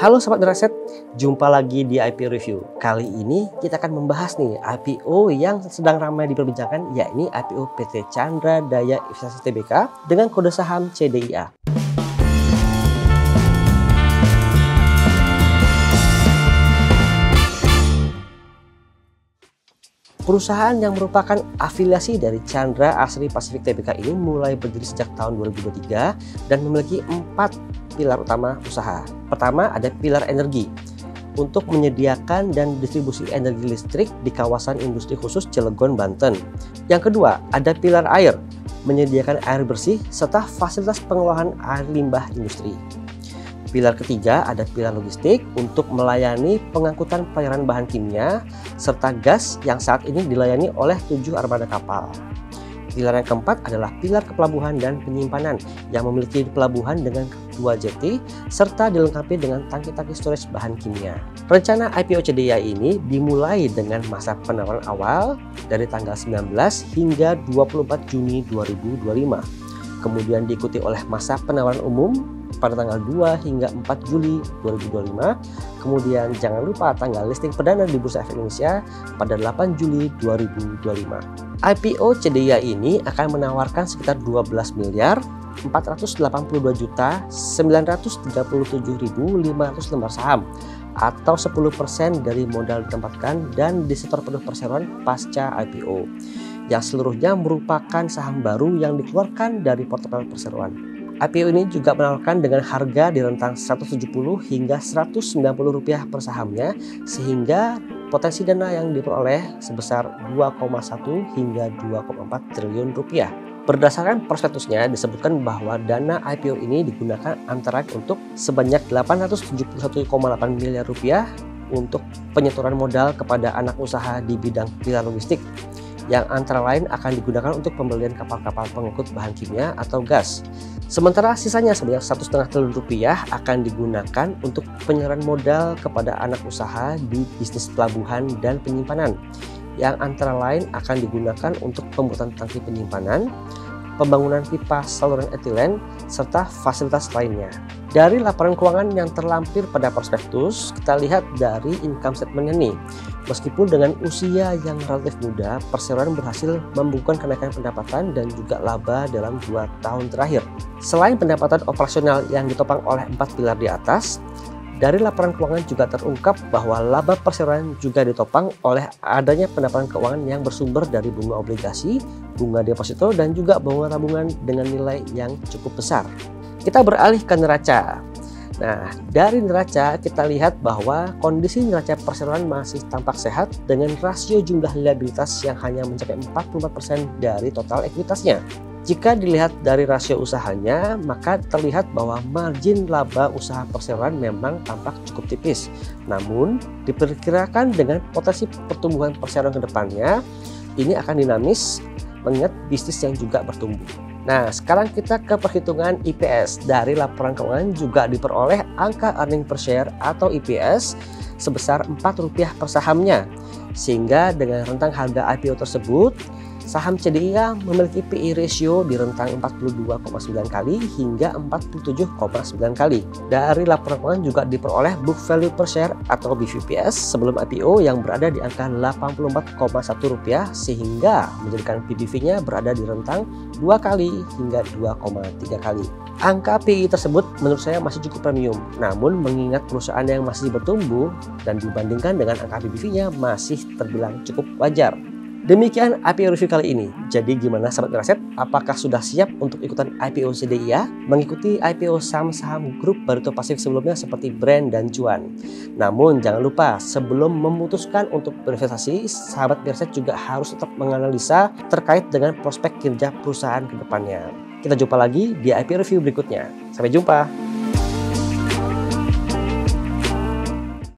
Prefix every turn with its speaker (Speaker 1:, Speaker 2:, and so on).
Speaker 1: Halo Sobat Miraset, jumpa lagi di IPO Review. Kali ini kita akan membahas nih IPO yang sedang ramai diperbincangkan, yakni IPO PT Chandra Daya Investasi Tbk dengan kode saham CDIA. Perusahaan yang merupakan afiliasi dari Chandra Asri Pacific Tbk ini mulai berdiri sejak tahun 2023 dan memiliki 4 pilar utama usaha. Pertama, ada pilar energi untuk menyediakan dan distribusi energi listrik di kawasan industri khusus Cilegon, Banten. Yang kedua, ada pilar air, menyediakan air bersih serta fasilitas pengolahan air limbah industri. Pilar ketiga ada pilar logistik untuk melayani pengangkutan pelayaran bahan kimia serta gas yang saat ini dilayani oleh 7 armada kapal. Pilar yang keempat adalah pilar kepelabuhan dan penyimpanan yang memiliki pelabuhan dengan 2 jeti serta dilengkapi dengan tangki-tangki storage bahan kimia. Rencana IPO CDIA ini dimulai dengan masa penawaran awal dari tanggal 19 hingga 24 Juni 2025. Kemudian diikuti oleh masa penawaran umum pada tanggal 2 hingga 4 Juli 2025. Kemudian jangan lupa tanggal listing perdana di Bursa Efek Indonesia pada 8 Juli 2025. IPO CDIA ini akan menawarkan sekitar 12 miliar 482 juta 937.500 lembar saham atau 10% dari modal ditempatkan dan disetor penuh perseroan pasca IPO, yang seluruhnya merupakan saham baru yang dikeluarkan dari portofolio perseroan. IPO ini juga menawarkan dengan harga di rentang 170 hingga 190 rupiah per sahamnya, sehingga potensi dana yang diperoleh sebesar 2,1 hingga 2,4 triliun rupiah. Berdasarkan prospektusnya disebutkan bahwa dana IPO ini digunakan antara untuk sebanyak 871,8 miliar rupiah untuk penyetoran modal kepada anak usaha di bidang pilar logistik, yang antara lain akan digunakan untuk pembelian kapal-kapal pengangkut bahan kimia atau gas. Sementara sisanya sebanyak 1,5 triliun rupiah akan digunakan untuk penyaluran modal kepada anak usaha di bisnis pelabuhan dan penyimpanan, yang antara lain akan digunakan untuk pembuatan tangki penyimpanan, pembangunan pipa saluran etilen, serta fasilitas lainnya. Dari laporan keuangan yang terlampir pada prospektus, kita lihat dari income statement-nya nih. Meskipun dengan usia yang relatif muda, perseroan berhasil membukukan kenaikan pendapatan dan juga laba dalam 2 tahun terakhir. Selain pendapatan operasional yang ditopang oleh 4 pilar di atas, dari laporan keuangan juga terungkap bahwa laba perseroan juga ditopang oleh adanya pendapatan keuangan yang bersumber dari bunga obligasi, bunga deposito, dan juga bunga tabungan dengan nilai yang cukup besar. Kita beralih ke neraca. Nah, dari neraca kita lihat bahwa kondisi neraca perseroan masih tampak sehat dengan rasio jumlah liabilitas yang hanya mencapai 44% dari total ekuitasnya. Jika dilihat dari rasio usahanya, maka terlihat bahwa margin laba usaha perseroan memang tampak cukup tipis. Namun, diperkirakan dengan potensi pertumbuhan perseroan ke depannya, ini akan dinamis mengingat bisnis yang juga bertumbuh. Nah, sekarang kita ke perhitungan EPS. Dari laporan keuangan juga diperoleh angka earning per share atau EPS sebesar Rp4 per sahamnya. Sehingga dengan rentang harga IPO tersebut, saham CDIA memiliki PE ratio di rentang 42,9 kali hingga 47,9 kali. Dari laporan keuangan juga diperoleh book value per share atau BVPS sebelum IPO yang berada di angka Rp84,1 sehingga menjadikan PBV-nya berada di rentang 2 kali hingga 2,3 kali. Angka PI tersebut menurut saya masih cukup premium, namun mengingat perusahaan yang masih bertumbuh dan dibandingkan dengan angka PBV-nya masih terbilang cukup wajar. Demikian IPO review kali ini. Jadi gimana Sobat Miraset? Apakah sudah siap untuk ikutan IPO CDIA? Mengikuti IPO saham-saham grup Barito Pasifik sebelumnya seperti Brand dan Cuan. Namun jangan lupa sebelum memutuskan untuk berinvestasi, sahabat Miraset juga harus tetap menganalisa terkait dengan prospek kinerja perusahaan ke depannya. Kita jumpa lagi di IPO review berikutnya. Sampai jumpa.